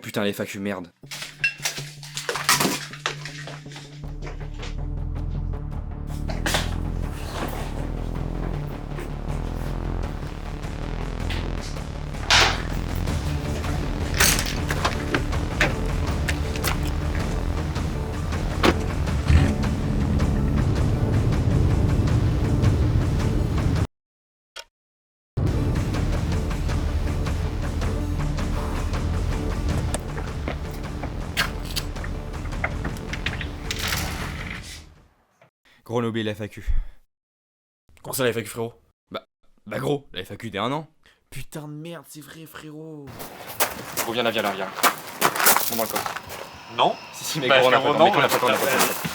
putain, les FAQ, merde. Gros, on a oublié la FAQ. Comment ça la FAQ, frérot? Bah gros, la FAQ dès 1 an. Putain de merde, c'est vrai, frérot. Gros, viens là, viens. Monte dans le coffre. Non? Si, mais Bah, gros, on a frérot, pas non, on a pas le temps.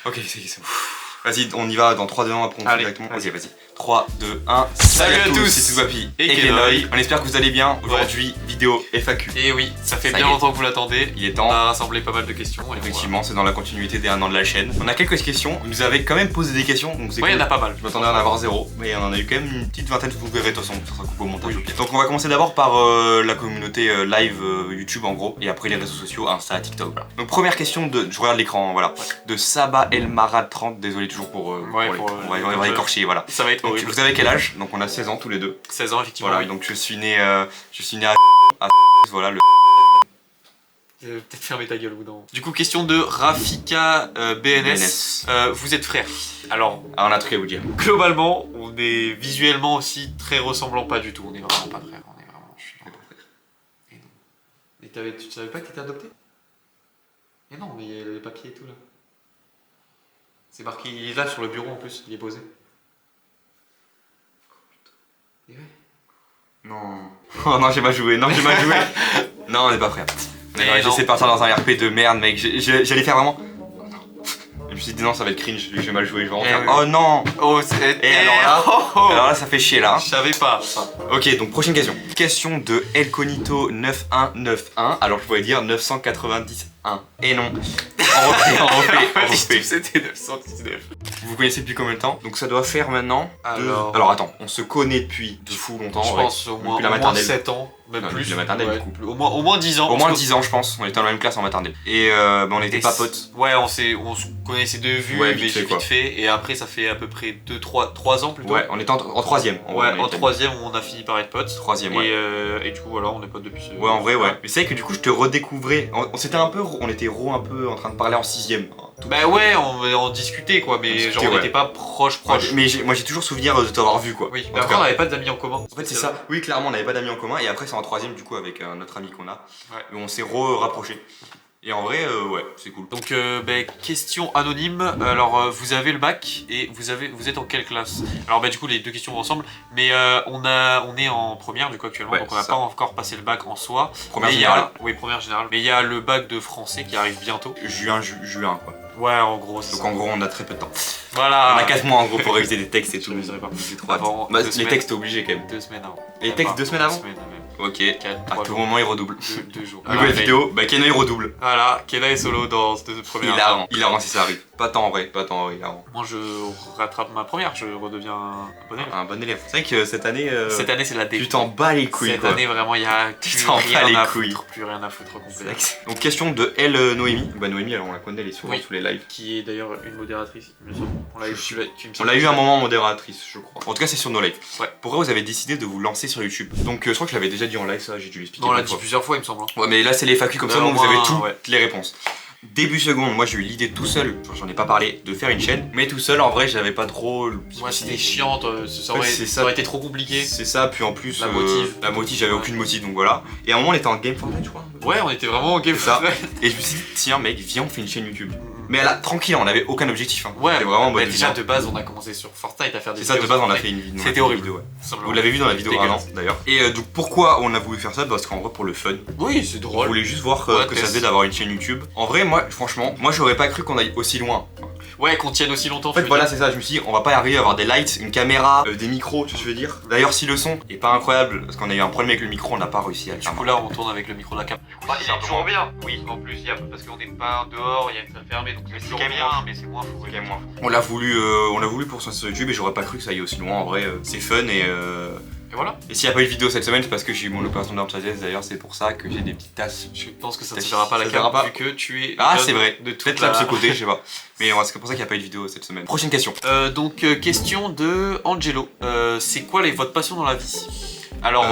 Ok, c'est bon. Vas-y, on y va dans 3, 2, 1, après on fait directement. Ok, vas-y. 3, 2, 1. Salut à tous, c'est Tugapi et Kenoy. On espère que vous allez bien. Aujourd'hui, vidéo FAQ. Et oui, ça fait Ça bien y est. longtemps que vous l'attendez. Il est On temps. a rassemblé pas mal de questions. Et Effectivement, c'est dans la continuité des 1 an de la chaîne. On a quelques questions. Vous nous avez quand même posé des questions, donc c'est Ouais, il y cool. en a pas mal. Je m'attendais à en avoir 0, mais on en a eu quand même une petite vingtaine, vous verrez de toute façon, ça sera coupé au montage au pire. Donc on va commencer d'abord par la communauté live YouTube en gros, et après les réseaux sociaux, Insta, TikTok, voilà. Donc première question de, je regarde l'écran, voilà, de Saba Elmara 30, désolé toujours pour, on va écorcher, voilà. Ça va être Donc, horrible. vous avez quel âge? Donc on a 16 ans tous les deux. 16 ans, effectivement. Voilà, oui. donc je suis né à voilà, le... Peut-être fermer ta gueule ou non. Du coup, question de Rafika BNS. Vous êtes frères. Alors, Ah, on a un truc à vous dire. globalement, on est visuellement aussi très ressemblants, pas du tout. On est vraiment pas frères. On est vraiment. Je suis vraiment pas frère. Et non. Et tu savais pas que t'étais adopté? Et non, mais il y a les papiers et tout là. C'est marqué, il est là sur le bureau en plus, il est posé. Et ouais. Non. Oh non, j'ai pas joué, non, Non, on est pas frères. Mais J'ai non. essayé de partir dans un RP de merde, mec. J'allais faire vraiment. Oh non. Je me suis dit non, ça va être cringe, j'ai mal joué, je vais en faire. oui. Oh non. Oh, c'est. Et alors là, ça fait chier là. Je savais pas ça. Ok, donc prochaine question. Question de Elconito 9191. Alors je pourrais dire 991. Et non. On refait. C'était 919. Vous connaissez depuis combien de temps? Donc ça doit faire maintenant. Alors Attends, on se connaît depuis de fou longtemps. Je ouais. pense au moins, Depuis la au moins maternelle. 7 ans, même Non, plus. depuis la maternelle, Ouais, du coup. Au moins 10 ans. Au moins parce 10 ans, je pense. On était dans la même classe en maternelle. Et on que- était pas potes. Ouais, on se connaissait de vue, Ouais, mais vite fait, quoi. vite fait. Et après, ça fait à peu près 3 ans plutôt. Ouais, on était en troisième. Ouais, en troisième, on a fini par être potes. Troisième, ouais. Et du coup, voilà, on est potes depuis ce. Ouais, en vrai, ouais. Mais c'est vrai que du coup, je te redécouvrais. On s'était un peu. On était un peu en train de parler en sixième. Bah ouais, on discutait quoi, mais discutait, genre on ouais. n'était pas proche. Mais moi, j'ai toujours souvenir de t'avoir vu, quoi. Oui, En mais tout après, on cas. n'avait pas d'amis en commun. En fait, c'est ça. Oui, clairement, on n'avait pas d'amis en commun. Et après, c'est en troisième, du coup, avec notre ami qu'on a. Ouais. Et on s'est rapprochés. Et en vrai, ouais, c'est cool. Donc, question anonyme. Alors, vous avez le bac et vous êtes en quelle classe? Alors, du coup, les deux questions vont ensemble. Mais on est en première du coup actuellement, Ouais, donc on n'a c'est pas ça. encore passé le bac en soi. Première Mais il y a- générale. Oui, première générale. Mais il y a le bac de français qui arrive bientôt. Juin, quoi. Ouais, en gros, c'est Donc ça. en gros, on a très peu de temps. Voilà. On a 4 mois en gros pour réviser des textes et tout. Je les aurais pas. C'est trop hâte. Avant Bah, 2 les semaines. textes, t'es obligé quand même. 2 semaines avant. Les textes 2 semaines avant? 2 semaines même. Ok. 4, À 3 tout jours. moment, il redouble. 2 jours. Nouvelle vidéo, bah Keno il redouble. Voilà, Kena est solo dans cette première. Hilarant, c'est ça arrive. Pas tant en vrai, pas tant, oui, clairement. Moi, je rattrape ma première, je redeviens un bon élève. Un bon élève. C'est vrai que cette année. Cette année, c'est la Tu dégoût. t'en bats les couilles, Cette quoi. année, vraiment, il y a Tu plus t'en bats rien les à couilles. foutre. Plus rien à foutre C'est complet. vrai que- Donc, question de Elle Noémie. Bah, Noémie, on la connaît, elle est souvent Oui. sous les lives. Qui est d'ailleurs une modératrice, il me semble. On l'a eu, tu me On sembles l'a eu que un tu moment modératrice, je crois. En tout cas, c'est sur nos lives. Ouais. Pourquoi vous avez décidé de vous lancer sur YouTube? Donc, je crois que je l'avais déjà dit en live, ça, j'ai dû l'expliquer. Non, on l'a plein de dit fois. plusieurs fois, il me semble. Ouais, mais là, c'est les FAQ comme ça, Au donc vous avez moins, toutes ouais. les réponses. Début seconde, moi j'ai eu l'idée tout seul, j'en ai pas parlé, de faire une chaîne, mais tout seul en vrai j'avais pas trop. Moi, c'était chiant, ça Ouais, aurait, c'est ça ça. aurait été trop compliqué. C'est ça, puis en plus. La motive. j'avais Ouais. aucune motive, donc voilà. Et à un moment on était en Game Fortnite, je crois. Ouais, on était vraiment ok. C'est ça. Et je me suis dit, tiens mec, viens, on fait une chaîne YouTube. Mais là, tranquille, on avait aucun objectif. Hein. Ouais, C'était vraiment en bah, mode. déjà de base, on a commencé sur Fortnite à faire des C'est ça, de vidéos base on a sur fait une vidéo. C'était horrible. Vidéo, ouais. Fortnite, Vous l'avez vu dans la vidéo Dégueulasse. avant d'ailleurs. Et donc pourquoi on a voulu faire ça? Parce qu'en vrai, pour le fun. Oui, c'est On drôle. voulait juste voir Ouais, que ça test. faisait d'avoir une chaîne YouTube. En vrai, moi, franchement, moi j'aurais pas cru qu'on aille aussi loin. Ouais, qu'on tienne aussi longtemps. En fait, voilà, c'est ça. Je me suis dit, on va pas y arriver à avoir des lights, une caméra, des micros, tu vois ce que je veux dire. D'ailleurs, si le son est pas incroyable, parce qu'on a eu un problème avec le micro, on n'a pas réussi à le Du faire. coup, là, on tourne avec le micro de la cam. Bah, il est toujours bien. Oui, en plus, parce qu'on n'est pas dehors, il y a une salle fermée, donc Mais c'est c'est toujours quand même bien, moins. mais c'est moins fou. Ok, moi. On l'a voulu pour sur YouTube et j'aurais pas cru que ça aille aussi loin. En vrai, c'est fun Et voilà. et s'il y a pas eu de vidéo cette semaine, c'est parce que j'ai eu mon opération d'orthèse. D'ailleurs, c'est pour ça que j'ai des petites tasses. Je pense que ça ne Ça se verra pas à la se verra cam pas. vu que tu es. Ah, jeune c'est vrai. De toute Peut-être là de la- ce côté, je sais pas. Mais c'est pour ça qu'il n'y a pas eu de vidéo cette semaine. Prochaine question. Donc, question de Angelo. C'est quoi votre passion dans la vie? Alors,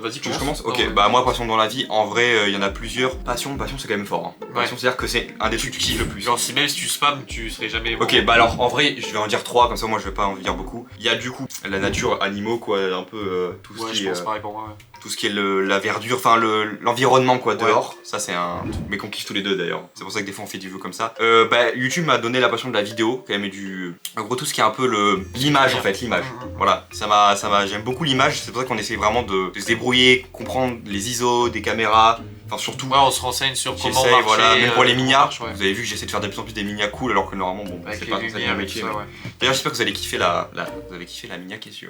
vas-y, Tu veux que je commence? Non, Ok, ouais. bah moi, passion dans la vie, en vrai, il y en a plusieurs. Passion, c'est quand même fort. Hein. Ouais. Passion, c'est-à-dire que c'est un des trucs que tu kiffes le plus. Genre, si même si tu spams, tu serais jamais. Ok, bah alors en vrai, je vais en dire trois, comme ça moi je vais pas en dire beaucoup. Il y a du coup la nature, animaux quoi, un peu tout ce Ouais, qui je est pense pareil pour moi. Ouais. tout ce qui est la verdure, enfin l'environnement quoi Ouais. dehors. Ça c'est un truc mais qu'on kiffe tous les deux d'ailleurs. C'est pour ça que des fois on fait du view comme ça. Bah YouTube m'a donné la passion de la vidéo, quand même et en gros tout ce qui est un peu l'image en fait, l'image. Voilà, j'aime beaucoup l'image, c'est pour ça qu'on essaie vraiment de se débrouiller, comprendre les ISO des caméras, enfin surtout. Ouais, on se renseigne sur comment J'essaye, marcher. voilà, même pour les comment minia, marche, ouais. vous avez vu que j'essaie de faire de plus en plus des minia cool alors que normalement bon Avec c'est les pas censé être lumières mon et métier. tout ça, mais- ouais. D'ailleurs j'espère que vous allez kiffer la minia qui est sur.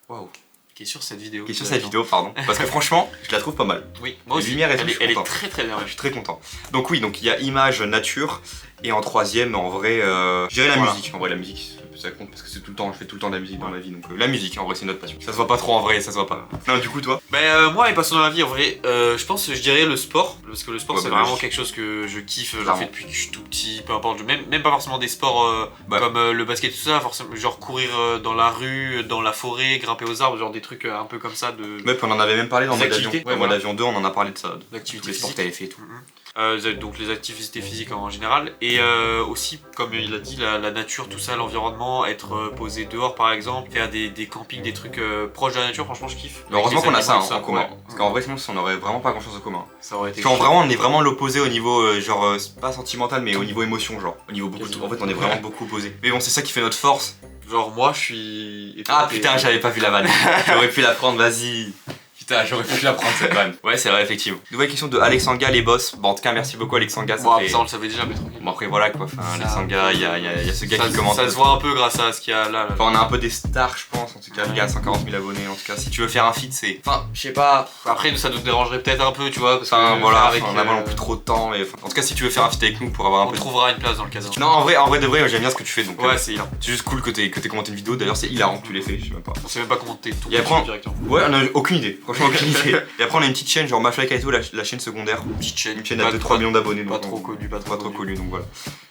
Waouh. Qui est sur cette vidéo. Qui est sur cette vidéo, pardon. Parce que franchement, je la trouve pas mal. Oui, moi Les aussi. lumières et tout, elle je est, suis elle est content. très très bien. Je suis très content. Donc oui, donc il y a image, nature, et en troisième, en vrai, je dirais la Voilà. musique. En vrai, la musique, ça compte parce que c'est tout le temps, je fais tout le temps de la musique dans ma vie. Donc la musique, en vrai, c'est notre passion. Ça se voit pas trop en vrai, ça se voit pas. Non, du coup, toi. Moi, mes passions dans la vie, en vrai, je pense, je dirais le sport. Parce que le sport, Ouais, c'est bah, vraiment logique. quelque chose que je kiffe. J'en Clairement. fais depuis que je suis tout petit, peu importe. Même pas forcément des sports Bah. comme le basket, tout ça. Forcément, genre courir dans la rue, dans la forêt, grimper aux arbres, genre des trucs un peu comme ça de Meuf, on en avait même parlé dans Des Mode Avion. activités, Ouais, ouais, Mode voilà. Avion 2, on en a parlé de ça. d'activités Les sports physiques. que t'avais fait et tout. Donc les activités physiques en général et aussi comme il a dit la nature, tout ça, l'environnement, être posé dehors par exemple, faire des campings, des trucs proches de la nature, franchement je kiffe. Mais heureusement Avec les qu'on a ça animaux, en commun. ouais. Parce qu'en vrai, sinon, on aurait vraiment pas grand chose en commun. Ça aurait été Parce qu'en chiant. vraiment, on est vraiment l'opposé au niveau, c'est pas sentimental, mais au niveau émotion, genre. Au niveau beaucoup. Quasiment. En fait, on est vraiment beaucoup opposés. Mais bon, c'est ça qui fait notre force. Genre moi je suis... et toi, Ah t'es- putain, j'avais pas vu la vanne. J'aurais pu la prendre, vas-y. Putain, j'aurais pu la prendre cette vanne. Ouais, c'est vrai, effectivement. Nouvelle question de Alexanga, les boss. Bon, en tout cas, merci beaucoup, Alexanga. Ça Bon fait... ça on le savait déjà mais tranquille. Bon, après, voilà quoi. Enfin, Ça- Alexanga, il y a ce gars ça, qui commente. ça se voit un peu grâce à ce qu'il y a là. Enfin, on a un peu des stars, je pense. En tout cas, le gars a 140 000 abonnés. En tout cas, si tu veux faire un feat, c'est. Enfin, je sais pas. Après ça nous dérangerait peut-être un peu tu vois parce que Enfin, voilà, avec, on n'a pas non plus trop de temps. Mais en tout cas, si tu veux faire un feat avec nous pour avoir un on peu de. trouvera une place dans le casino. Non, en vrai de vrai, j'aime bien ce que tu fais. Donc, Ouais c'est hilarant. c'est juste cool que t'aies commenté une vidéo. D'ailleurs, c'est hilarant que tu l'aies fait, je sais même pas. On sait même pas comment t'es tout Et après, directement. Ouais, on a aucune idée. Franchement, aucune idée. Et après, on a une petite chaîne, genre Mafia Kaito, la chaîne secondaire. Petite chaîne. Une chaîne à 2-3 millions d'abonnés. Pas donc, trop connu, pas pas trop connu, donc voilà.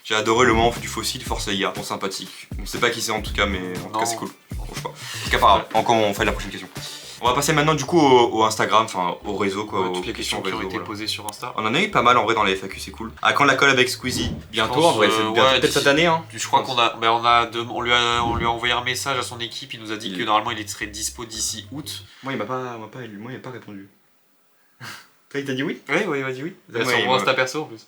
J'ai adoré le moment du fossile, Force IA, bon sympathique. On sait pas qui c'est en tout cas, mais en tout Non. cas c'est cool. Bon, je sais pas. En tout cas, pas grave. Encore, on fait la prochaine question. On va passer maintenant du coup au Instagram, enfin au réseau quoi. Ouais, aux toutes les questions qui ont réseau, été voilà. posées sur Insta. On en a eu pas mal en vrai dans les FAQ, c'est cool. À quand la colle avec Squeezie? Bientôt pense, en vrai, c'est ouais, bientôt, peut-être d'ici- cette année hein. Je crois qu'on a, on lui a envoyé un message à son équipe. Il nous a dit que normalement il serait dispo d'ici août. Moi il m'a pas répondu. Toi il t'a dit oui? Ouais, il m'a dit oui. Ouais, Sur il mon m'a- Insta perso en plus.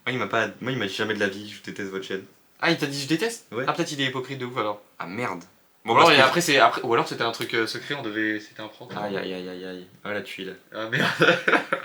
Moi il m'a dit jamais de la vie, je déteste votre chaîne. Ah, il t'a dit je déteste. Ouais. Ah, peut-être il est hypocrite de ouf alors. Ah merde. Bon, bah, alors, c'est- et après, ou alors c'était un truc secret. C'était un prank. Aïe aïe aïe aïe aïe. Ah la tuile. Ah merde.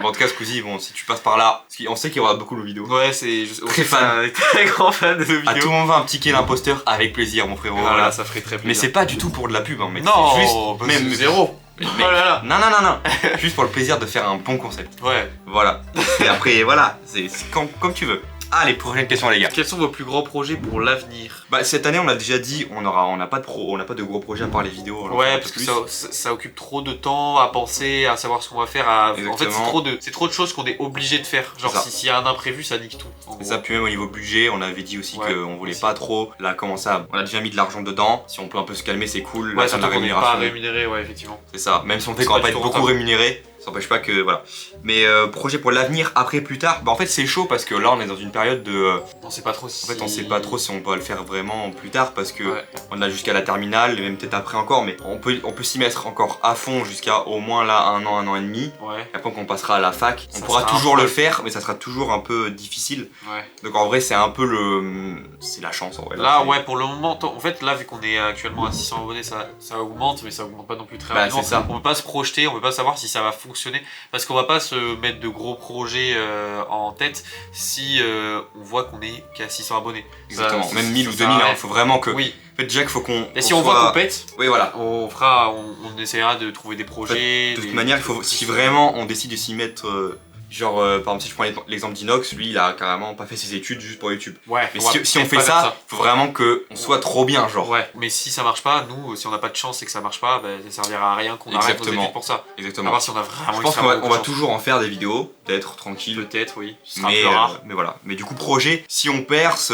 Bon, en tout cas Squeezie, bon si tu passes par là, parce qu'on sait qu'il y aura beaucoup de vidéos. Ouais, c'est Très fan. très grand fan de nos À tout vidéos. moment, un petit kill l'imposteur avec plaisir, mon frérot. Voilà, Voilà. ça ferait très plaisir. Mais c'est pas du tout pour de la pub, hein, mec. non, c'est juste. bah, même c'est zéro. Mais- Oh là là. Non. Juste pour le plaisir de faire un bon concept. Ouais. Voilà. Et après, voilà, c'est comme tu veux. Allez, prochaine question les gars. Quels sont vos plus grands projets pour l'avenir? Bah cette année on a déjà dit, on n'a pas de gros projets à part les vidéos. On en Ouais, fera parce que plus. ça occupe trop de temps à penser, à savoir ce qu'on va faire. En fait, Exactement. c'est trop de choses qu'on est obligé de faire. Genre, C'est ça. s'il y a un imprévu, ça nique tout. En C'est gros. ça, puis même au niveau budget, on avait dit aussi Ouais, qu'on voulait aussi. pas trop là commencer à... On a déjà mis de l'argent dedans, si on peut un peu se calmer c'est cool, Ouais, là t'as de la surtout qu'on n'est pas rémunération. rémunéré, ouais, effectivement. C'est ça, même si on fait C'est qu'on va pas pas du être tout beaucoup rentable. rémunéré, ça n'empêche pas que voilà. Mais projet pour l'avenir, après plus tard, bah en fait c'est chaud parce que là on est dans une période de... On sait pas trop si. En fait on sait pas trop si on va le faire vraiment plus tard parce que Ouais. on a jusqu'à la terminale, et même peut-être après encore, mais on peut s'y mettre encore à fond jusqu'à au moins là un an et demi. Ouais, Et après quand on passera à la fac, on Ça pourra sera toujours un peu- le faire, mais ça sera toujours un peu difficile. ouais. Donc en vrai c'est un peu le... c'est la chance en vrai. Là, c'est- ouais, pour le moment, en fait, là, vu qu'on est actuellement à 600 abonnés, ça augmente, mais ça augmente pas non plus très Bah, rapidement. c'est ça. On peut pas se projeter, on peut pas savoir si ça va fonctionner, parce qu'on va pas se mettre de gros projets en tête si on voit qu'on est qu'à 600 abonnés. Exactement, Ça- même 1000 ou ça 2000, sert à il rien. faut vraiment que... Oui, En fait déjà qu'il faut qu'on... et si on voit qu'on pète, Oui voilà. on essaiera de trouver des projets. De toute des- manière, il faut, si vraiment on décide de s'y mettre, genre par exemple si je prends l'exemple d'Inox, lui il a carrément pas fait ses études juste pour YouTube. Ouais, Mais on va si on peut-être fait pas faire ça, faut vraiment que on soit trop bien genre. Ouais, mais si ça marche pas, nous, si on n'a pas de chance et que ça marche pas, bah, ça servira à rien qu'on arrête nos Exactement. études pour ça. À Exactement. voir si on a vraiment Je pense extrêmement on beaucoup va de chance. toujours en faire des vidéos, peut-être tranquille. Peut-être, oui. Ce sera Mais, plus rare. mais voilà. Mais du coup projet, si on perce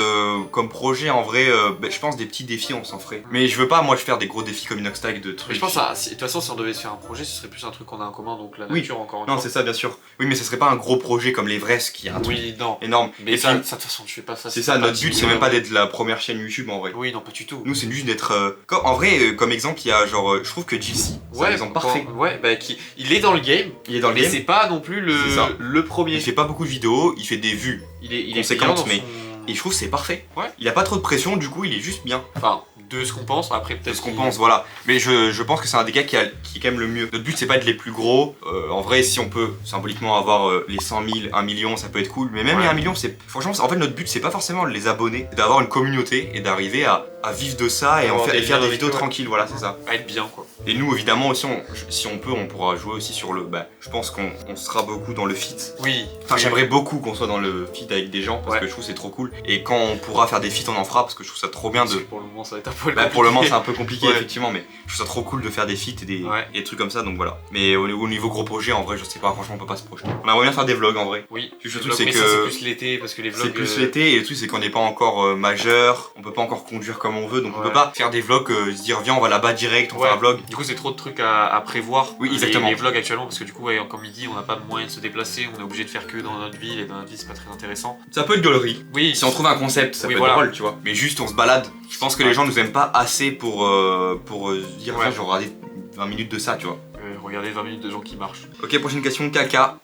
comme projet en vrai, bah, je pense des petits défis on s'en ferait. Mais je veux pas moi je faire des gros défis comme Inox Tag de trucs. Mais je pense, de toute façon, si on devait se faire un projet, ce serait plus un truc qu'on a en commun, donc la Oui. nature encore une Non fois. c'est ça bien sûr. Oui mais ce serait pas un gros projet comme l'Everest qui est un truc Oui, non. énorme. Mais Et ça, puis, de toute façon, tu fais pas ça. c'est si ça, t'as notre pas but de c'est même millions. pas d'être la première chaîne YouTube en vrai. Oui, non, pas du tout. Nous c'est juste d'être... en vrai comme exemple il y a genre je trouve que JC, c'est un exemple parfait. Ouais, bah, il est dans le game, Il est dans le mais game, c'est pas non plus C'est ça. le premier. il fait pas beaucoup de vidéos, il fait des vues. Il est conséquente, brillant dans mais- son- Et je trouve que c'est parfait. Ouais. Il a pas trop de pression, du coup il est juste bien. Enfin, de ce qu'on pense, après peut-être C'est ce qu'on qu'il- pense, voilà. Mais je pense que c'est un des gars qui est quand même le mieux. Notre but c'est pas d'être les plus gros. En vrai, si on peut symboliquement avoir les 100 000, 1 million, ça peut être cool. Mais même Ouais. les 1 million, c'est. Franchement, en fait, notre but c'est pas forcément les abonnés, c'est d'avoir une communauté et d'arriver à vivre de ça et, Avoir des et faire liens des avec vidéos eux, ouais. tranquilles, voilà, c'est ça. à être bien, quoi. Et nous, évidemment, aussi, si on peut, on pourra jouer aussi sur le. Bah, je pense qu'on sera beaucoup dans le feat. Oui. Enfin, Oui. j'aimerais beaucoup qu'on soit dans le feat avec des gens parce Ouais. que je trouve que c'est trop cool. Et quand on pourra faire des feats, on en fera parce que je trouve ça trop bien de. Pour le moment, ça va être un peu Bah, pour le moment c'est compliqué. un peu compliqué Ouais. effectivement, mais je trouve ça trop cool de faire des feats et des, Ouais. et des trucs comme ça, donc voilà. Mais au niveau gros projet, en vrai je sais pas, franchement on peut pas se projeter. On aimerait bien faire des vlogs en vrai. Oui. Juste le Les truc, vlogs, c'est mais que- ça, c'est plus l'été, parce que les vlogs. C'est plus l'été et le truc c'est qu'on n'est pas encore majeur, on peut pas encore conduire comme on veut, donc on Ouais. peut pas faire des vlogs, se dire viens on va là-bas direct, on Ouais. fait un vlog. Du coup, c'est trop de trucs à prévoir. Oui, exactement. Les vlogs actuellement, parce que du coup, ouais, comme il dit, on n'a pas moyen de se déplacer, on est obligé de faire que dans notre ville, et dans notre ville, c'est pas très intéressant. Ça peut être gaulerie. Oui, Si on trouve un concept, ça Oui, peut voilà. être drôle, tu vois. Mais juste on se balade. Je pense que les gens nous aiment pas assez pour se dire Ouais. viens je vais regarder 20 minutes de ça, tu vois. regardez 20 minutes de gens qui marchent. Ok, prochaine question, caca.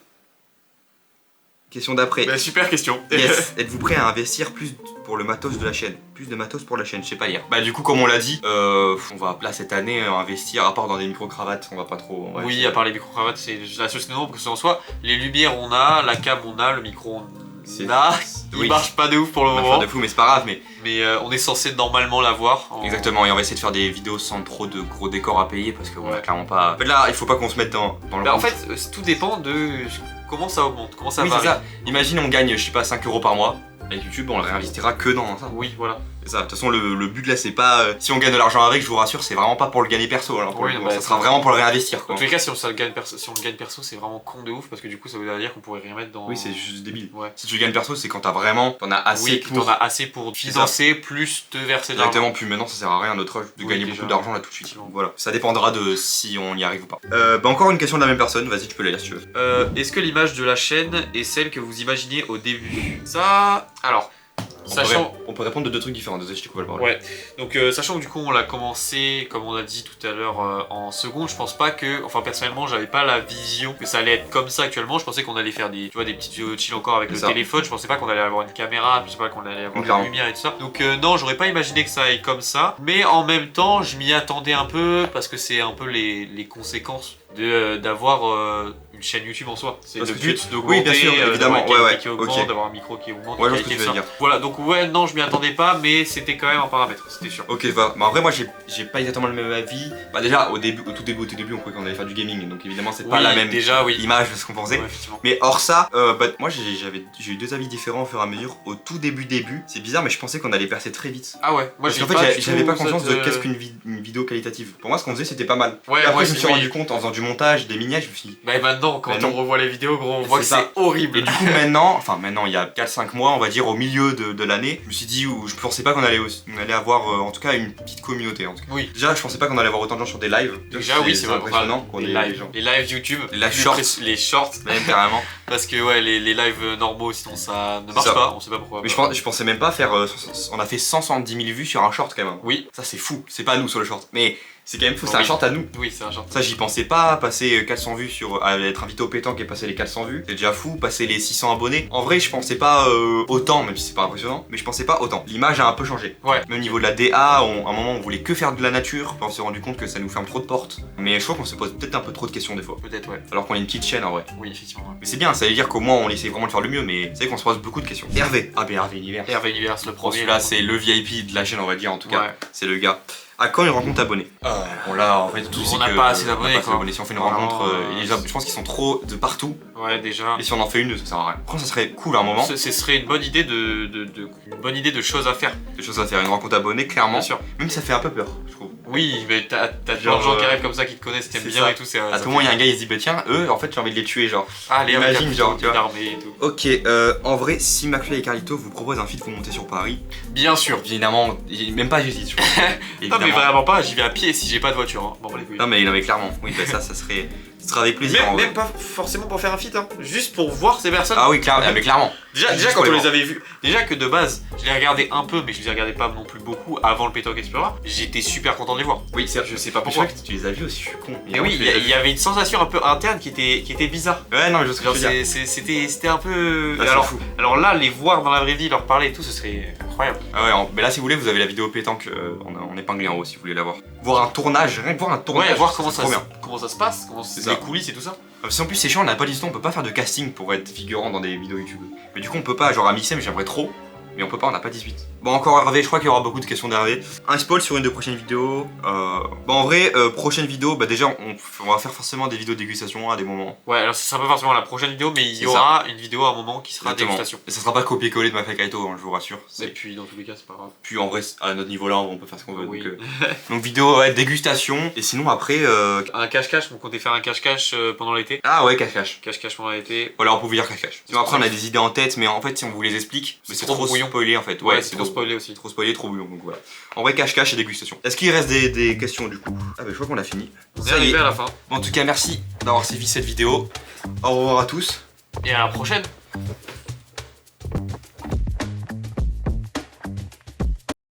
Question d'après. Bah, super question. Yes. Êtes-vous prêt à investir plus pour le matos de la chaîne? Plus de matos pour la chaîne, je sais pas lire. Bah du coup comme on l'a dit, on va là cette année investir, à part dans des micro-cravates, on va pas trop... on va Oui, essayer. à part les micro-cravates, c'est la seule chose parce que en soi, les lumières on a, la cam on a, le micro C'est- on a. Il oui. marche pas de ouf pour le On va moment, faire de fou mais c'est pas grave, mais... mais on est censé normalement l'avoir. Exactement, et on va essayer de faire des vidéos sans trop de gros décors à payer parce qu'on a Ouais. clairement pas... En fait là, il faut pas qu'on se mette dans le... Bah, en rouge. fait, tout dépend de comment ça augmente, comment ça oui, c'est varie. ça. Imagine on gagne, je sais pas, 5 € par mois. Avec YouTube, on le réinvestira que dans ça. Oui, voilà. C'est ça. De toute façon, le but là, c'est pas... si on gagne de l'argent avec, je vous rassure, c'est vraiment pas pour le gagner perso. Alors, pour Oui, le coup, bah, ça sera vraiment pour le réinvestir, Dans quoi. tous les cas, si on le gagne perso, c'est vraiment con de ouf parce que du coup, ça veut dire qu'on pourrait rien mettre dans. Oui, c'est juste débile. Ouais. Si tu le gagnes perso, c'est quand t'as vraiment... T'en as assez Oui, que pour... t'en as assez pour financer plus te verser de l'argent. Exactement, puis maintenant ça sert à rien à notre âge de Oui, gagner déjà. beaucoup d'argent là tout de suite. Effectivement. Voilà, ça dépendra de si on y arrive ou pas. Bah encore une question de la même personne, vas-y tu peux la lire si tu veux. Est-ce que l'image de la chaîne est celle que vous imaginiez au début? Ça, alors, On peut répondre de deux trucs différents, désolé je te coupe la parole. ouais. Donc sachant que du coup on l'a commencé, comme on l'a dit tout à l'heure, en seconde, je pense pas que, enfin personnellement j'avais pas la vision que ça allait être comme ça actuellement. Je pensais qu'on allait faire des, tu vois, des petites vidéos chill encore avec le C'est ça. téléphone. Je pensais pas qu'on allait avoir une caméra, je sais pas qu'on allait avoir de la Clairement. lumière et tout ça. Donc non, j'aurais pas imaginé que ça aille comme ça. Mais en même temps, je m'y attendais un peu parce que c'est un peu les conséquences d'avoir une chaîne YouTube en soi. C'est Parce le que but oui, d'augmenter, bien sûr, d'avoir évidemment, une qualité ouais, qui ok. augmente, d'avoir un micro qui augmente, Ouais, une je vois ce que qualité tu de veux ça. dire. Voilà, donc ouais, non, je m'y attendais pas, mais c'était quand même un paramètre, c'était sûr. Ok, bah en vrai, moi j'ai pas exactement le même avis. Bah, déjà, au tout début, on croyait qu'on allait faire du gaming, donc évidemment, c'est pas Oui, la même déjà, oui. image de ce qu'on pensait. Ouais, effectivement. Mais hors ça, bah, moi j'ai eu deux avis différents au fur et à mesure. Au tout début, c'est bizarre, mais je pensais qu'on allait percer très vite. Ah ouais, moi Parce j'ai qu'en fait, j'avais pas conscience de qu'est-ce qu'une vidéo qualitative. Pour moi, ce qu'on faisait, c'était pas mal. Ouais, et après, moi, je me suis oui. rendu compte en faisant du montage, des miniatures, je me suis dit. Bah maintenant, quand Mais on non. revoit les vidéos, gros, on voit que C'est ça. c'est horrible. Et du coup, maintenant, il y a 4-5 mois, on va dire, au milieu de l'année, je me suis dit, je pensais pas qu'on allait avoir, en tout cas, une petite communauté. En tout cas. Oui. Déjà, je pensais pas qu'on allait avoir autant de gens sur des lives. Déjà, oui, c'est vrai. impressionnant qu'on les ait lives, des gens. les lives YouTube, Les lives plus shorts. les shorts, Même carrément. parce que ouais, les lives normaux, sinon ça ne C'est marche ça. pas, on sait pas pourquoi. Mais je pensais même pas faire. On a fait 170 000 vues sur un short quand même. Oui, Ça, c'est fou. C'est pas nous sur le short. Mais c'est quand même fou, c'est Oui. un short à nous. oui, c'est un short. Ça, j'y pensais pas. Passer 400 vues à être invité au pétanque et passer les 400 vues, c'est déjà fou. Passer les 600 abonnés. En vrai, je pensais pas autant, même si c'est pas impressionnant, mais je pensais pas autant. L'image a un peu changé. Ouais. Même au niveau de la DA, à un moment, on voulait que faire de la nature. Puis on s'est rendu compte que ça nous ferme trop de portes. Mais je crois qu'on se pose peut-être un peu trop de questions des fois. Peut-être, ouais. Alors qu'on est une petite chaîne en vrai. Oui, effectivement. Ouais. Mais c'est bien, ça veut dire qu'au moins on essaie vraiment de faire le mieux. Mais c'est vrai qu'on se pose beaucoup de questions. Hervé. Ah, ben Hervé Univers. Hervé Univers, le Bon, premier. celui-là, c'est le VIP de la chaîne, on va dire, en tout cas. Ouais. C'est le gars. À quand une rencontre abonnée Bon, là, en fait, tout On c'est n'a que, pas assez on n'a d'abonnés, pas assez quoi. d'abonnés. Si on fait une Vraiment, rencontre, je pense qu'ils sont trop de partout. Ouais, déjà. Et si on en fait une, ça sert à rien. Après, ça serait cool à un moment. Ce serait une bonne idée une bonne idée de choses à faire. Des choses à faire. Une rencontre abonnée, clairement. Bien sûr. Même si ça fait un peu peur, je trouve. Oui, mais t'as plein Genre, de gens qui arrivent comme ça qui te connaissent, qui t'aiment c'est bien ça. et tout. C'est, À tout moment, il y a un gars, il se dit, bah tiens, eux, en fait, j'ai envie de les tuer, genre. Allez, Imagine, genre, tu vois. l'armée et tout. Ok, en vrai, si McFly et Carlito vous proposent un feat, vous montez sur Paris. Bien sûr. Évidemment, même pas j'hésite, je pense. Non, mais vraiment pas, j'y vais à pied si j'ai pas de voiture. Hein. Bon, les couilles. Non, mais clairement. Oui, bah ça serait avec plaisir. en vrai. Même pas forcément pour faire un feat, hein. Juste pour voir ces personnes. Ah oui, clairement. Mais clairement. Déjà Juste quand pour on les les voir. avait vus, déjà que de base, je les regardais un peu, mais je les regardais pas non plus beaucoup avant le Pétanque Explorer, j'étais super content de les voir. Oui, c'est Je sais pas Je pourquoi. crois que tu les as vus aussi, je suis con. Mais oui, il y avait une sensation un peu interne qui était bizarre. Ouais, non, mais je sais ce que Genre, tu veux dire. c'était un peu. Ah, c'est alors, fou. alors là, les voir dans la vraie vie, leur parler et tout, ce serait incroyable. Ah ouais, mais là, si vous voulez, vous avez la vidéo pétanque en épinglé en haut si vous voulez la voir. Voir un tournage, rien que voir un tournage. Ouais, voir c'est comment trop bien. comment ça se passe, C'est les ça. coulisses et tout ça. Parce qu'en plus, c'est chiant, on n'a pas d'histoire, on peut pas faire de casting pour être figurant dans des vidéos YouTube. Mais du coup, on peut pas, genre à Missem, j'aimerais trop. Mais on peut pas, on n'a pas 18. Bon, encore Hervé, je crois qu'il y aura beaucoup de questions d'Hervé. Un spoil sur une de prochaines vidéos. Bon, en vrai, prochaine vidéo, bah déjà, on va faire forcément des vidéos de dégustation à des moments. Ouais, alors ça sera pas forcément la prochaine vidéo, mais il y C'est aura une vidéo à un moment qui sera Exactement. dégustation. Et ça sera pas copier-coller de McFly Carlito, hein, je vous rassure. Et puis dans tous les cas, c'est pas grave. Puis en vrai, à notre niveau là, on peut faire ce qu'on veut. Oui. Donc vidéo, ouais, dégustation. Et sinon, après. Un cache-cache, on comptait faire un cache-cache pendant l'été. Ah ouais, cache-cache. Cache-cache pendant l'été. Voilà, on pouvait dire cache-cache. Sinon, après, on a des idées en tête, mais en fait, si on vous les explique, mais c'est trop brouillon. spoilé en fait. Ouais, c'est trop spoilé aussi. Trop spoilé, trop bouillon, donc voilà. En vrai, cache-cache et dégustation. Est-ce qu'il reste des questions du coup? Ah bah, je crois qu'on a fini. On est Ça y arrivé est. à la fin. En tout cas, merci d'avoir suivi cette vidéo. Au revoir à tous. Et à la prochaine.